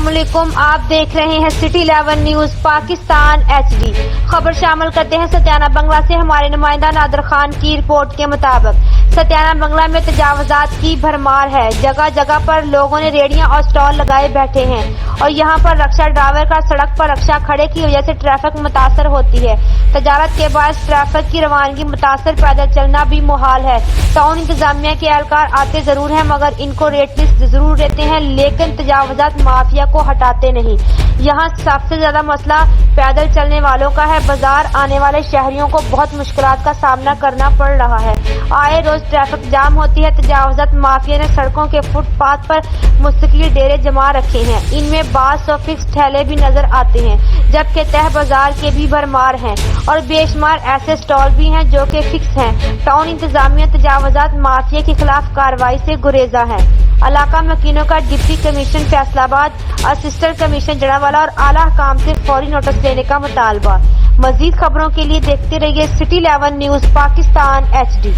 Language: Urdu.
السلام علیکم، آپ دیکھ رہے ہیں city11 نیوز پاکستان HD۔ خبر شامل کرتے ہیں ستیانہ بنگلہ سے۔ ہمارے نمائندہ نادر خان کی رپورٹ کے مطابق ستیانہ بنگلہ میں تجاوزات کی بھرمار ہے۔ جگہ جگہ پر لوگوں نے ریڑیاں اور سٹال لگائے بیٹھے ہیں اور یہاں پر رکشہ ڈرائیور کا سڑک پر رکشہ کھڑے کی وجہ سے ٹریفک متاثر ہوتی ہے۔ تجارت کے باعث ٹریفک کی روانگی متاثر، پیدل چلنا بھی محال ہے۔ ٹاؤن انتظامیہ کے اہلکار آتے ضرور ہیں مگر ان کو ریٹ لسٹ ضرور دیتے ہیں لیکن تجاوزات مافیا کو ہٹاتے نہیں۔ یہاں سب سے زیادہ مسئلہ پیدل چلنے والوں کا ہے۔ بازار آنے والے شہریوں کو بہت مشکلات کا سامنا کرنا پڑ رہا ہے۔ آئے روز ٹریفک جام ہوتی ہے۔ تجاوزات مافیا نے سڑکوں کے فٹ پاتھ پر مستقل ڈیرے جما رکھے ہیں۔ ان میں بعض سو فکس ٹھیلے بھی نظر آتے ہیں جبکہ تہ بازار کے بھی بھرمار ہیں اور بے شمار ایسے سٹال بھی ہیں جو کہ فکس ہیں۔ ٹاؤن انتظامیہ تجاوزات مافیا کے خلاف کارروائی سے گریزاں ہے۔ علاقہ مکینوں کا ڈپٹی کمشنر فیصل آباد، اسسٹنٹ کمشنر جڑاوالا اور اعلیٰ حکام سے فوری نوٹس لینے کا مطالبہ۔ مزید خبروں کے لیے دیکھتے رہیے city11 نیوز پاکستان HD۔